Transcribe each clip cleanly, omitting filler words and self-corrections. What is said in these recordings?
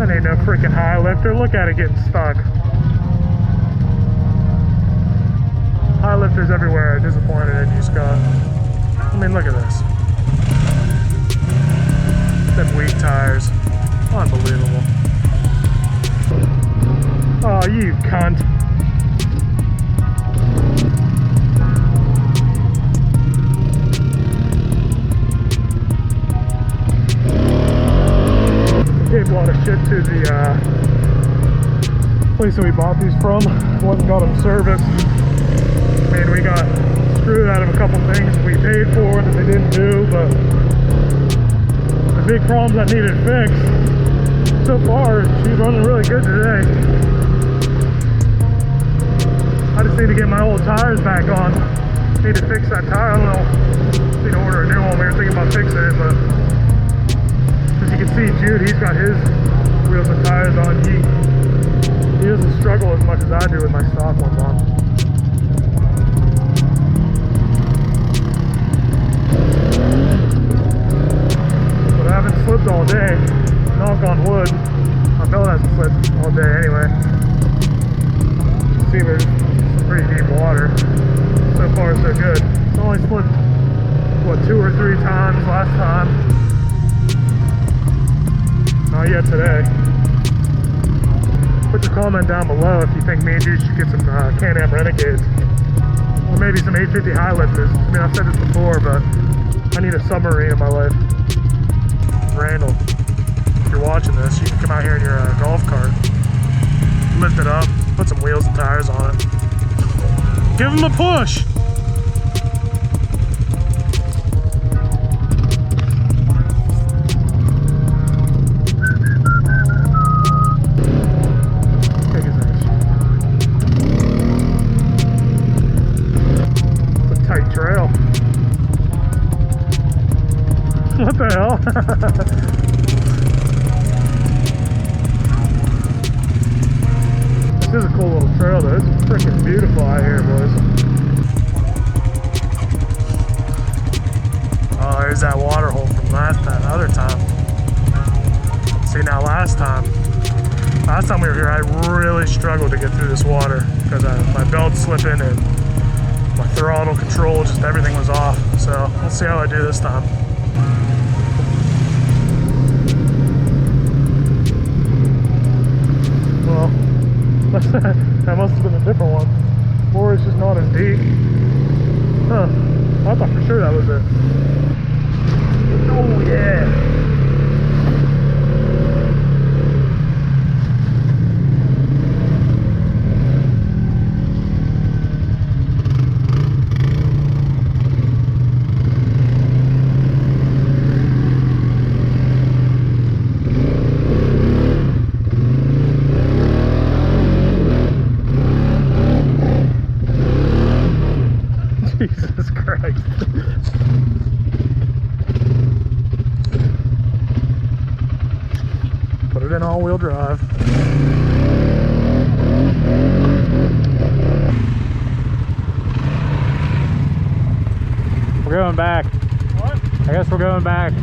That ain't no freaking high lifter. Look at it getting stuck. High lifters everywhere. Disappointed in you, Scott. I mean, look at this. Them weak tires. Unbelievable. Oh, you cunt. Gave a lot of shit to the place that we bought these from. Went and got them serviced. I mean, we got screwed out of a couple things we paid for that they didn't do, but the big problems that needed fixed, so far, she's running really good today. I just need to get my old tires back on. Need to fix that tire. I don't know. Need to order a new one. We were thinking about fixing it, but as you can see, Jude, he's got his wheels and tires on. He doesn't struggle as much as I do with my stock ones on. But I haven't slipped all day. Knock on wood. My belt hasn't slipped all day anyway. See, there's some pretty deep water. So far, so good. It's only slipped, what, 2 or 3 times last time. Not yet today. Put your comment down below if you think me and you should get some Can-Am Renegades. Or maybe some 850 high lifters. I mean, I've said this before, but I need a submarine in my life. Randall, if you're watching this, you can come out here in your golf cart, lift it up, put some wheels and tires on it. Give them a push! Take his ass. It's a tight trail. What the hell? This is a cool little trail though. It's freaking beautiful out here, boys. Oh, there's that water hole from that other time. See, now last time we were here, I really struggled to get through this water because my belt's slipping and my throttle control, just everything was off. So we'll see how I do this time. Well, that must have been a different one. Or it's just not as deep. Huh. I thought for sure that was it. Oh yeah. Jesus Christ. Put it in all-wheel drive. We're going back. What? I guess we're going back.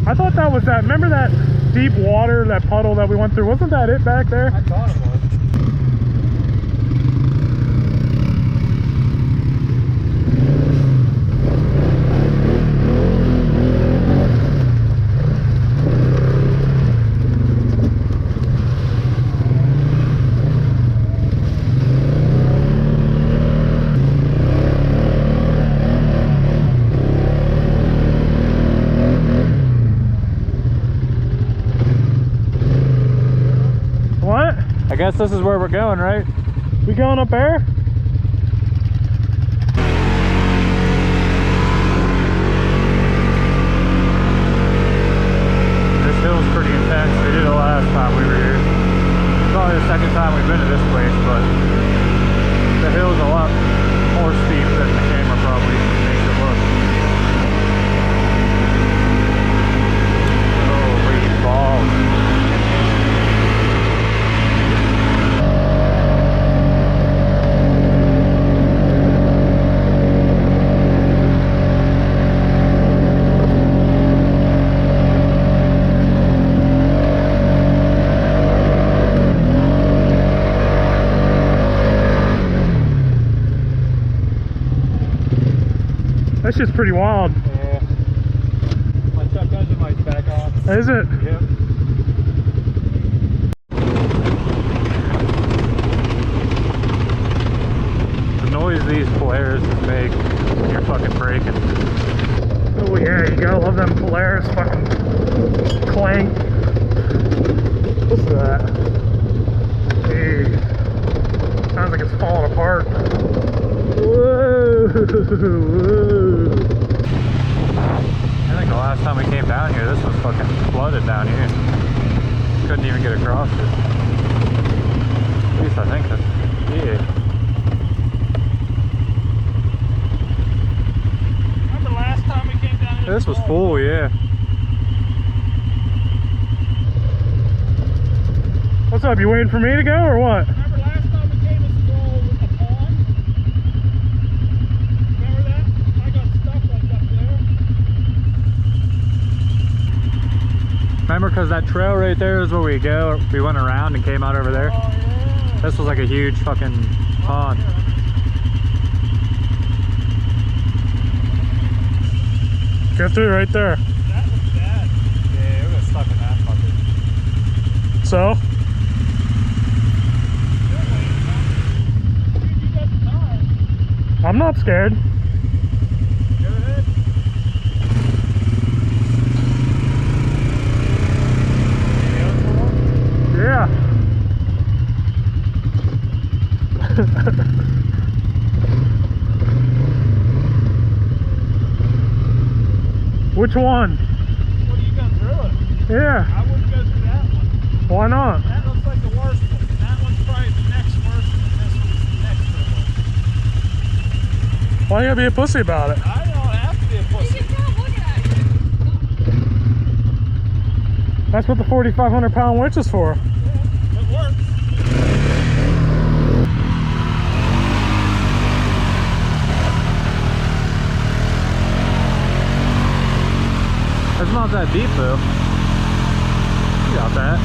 I thought that was that. Remember that deep water, that puddle that we went through? Wasn't that it back there? I thought it was. I guess this is where we're going, right? We going up there? This hill's pretty intense. We did it last time we were here. It's probably the second time we've been to this place, but the hill's a lot more steep than the camera probably makes it look. Holy balls. That shit's pretty wild. Yeah. My check engine light's back on. Is it? Yep. The noise these Polaris make when you're fucking braking. Oh yeah, you gotta love them Polaris fucking clank. What's that? Hey, sounds like it's falling apart. Whoa, whoa. I think the last time we came down here, this was fucking flooded down here. Couldn't even get across it. At least I think that's, yeah. Remember last time we came down here? This was full, yeah. What's up? You waiting for me to go or what? Remember last time we came, this was all a pond? Remember that? I got stuck like up there. Remember, because that trail right there is where we go. We went around and came out over there. Oh yeah. This was like a huge fucking pond. Get through right there. That was bad. Yeah, we got stuck in that fucker. So? You got the time. I'm not scared. Go ahead. Yeah. Which one? What are you going through it? Yeah. I wouldn't go through that one. Why not? That looks like the worst one. That one's probably the next worst, and this one's the next worst. Why you gotta be a pussy about it? I don't have to be a pussy. You can tell, look at it. That's what the 4,500 pound winch is for. Yeah, it works. It's not that deep though. You got that.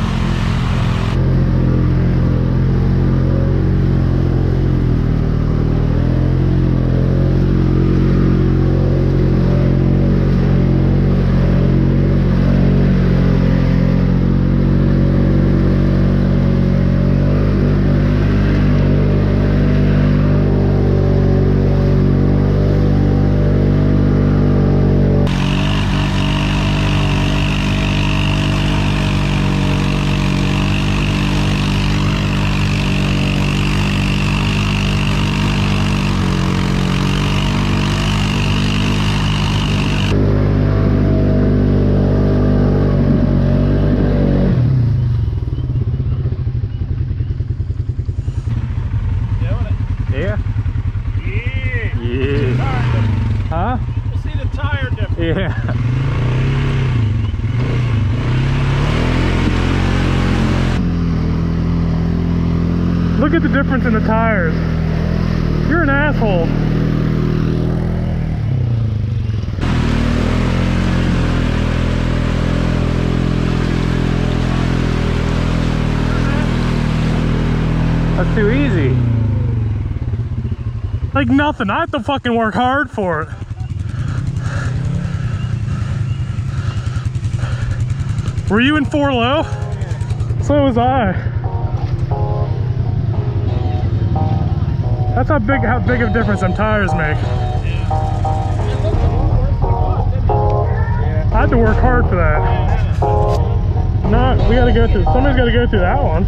Yeah? Yeah. Yeah. Tire difference. Huh? We'll see the tire difference. Yeah. Look at the difference in the tires. You're an asshole. That's too easy. Like nothing. I have to fucking work hard for it. Were you in 4 low? So was I. That's how big of a difference them tires make. I had to work hard for that. No, we gotta go through. Somebody's gotta go through that one.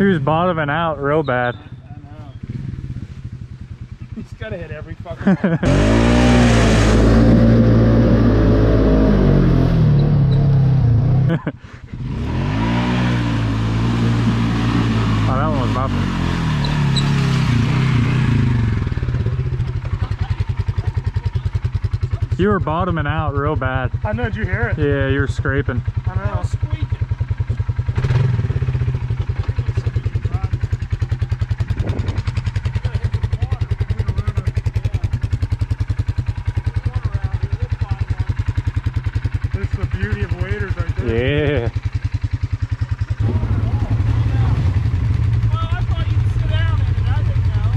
was bottoming out real bad. I know. He's gotta hit every fucking one. Oh, that one was muffled. You were bottoming out real bad. I know, did you hear it? Yeah, you were scraping. I know. Squeaking. This is the beauty of waders right there. Yeah. Well, I thought you'd sit down in it. I didn't know.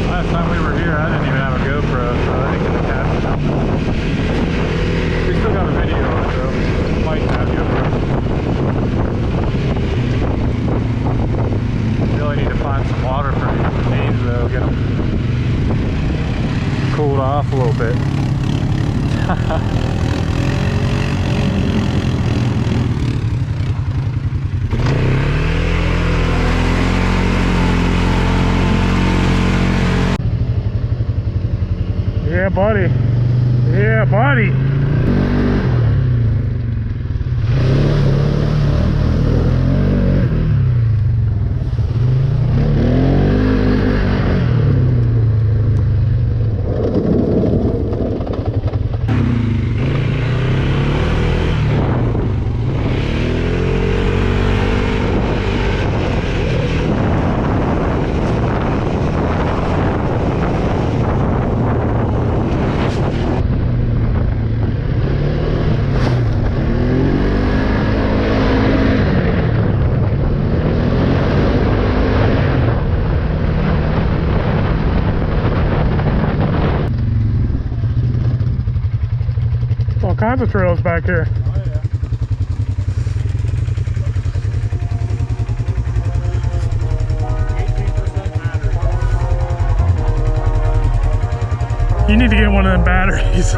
Last time we were here, I didn't even have a GoPro, so I didn't get to capture it. We still got a video of it, though. Might have GoPro. Really need to find some water for these machines, though. Get them cooled off a little bit. Yeah, buddy. Yeah, buddy. All kinds of trails back here. Oh, yeah. You need to get one of them batteries.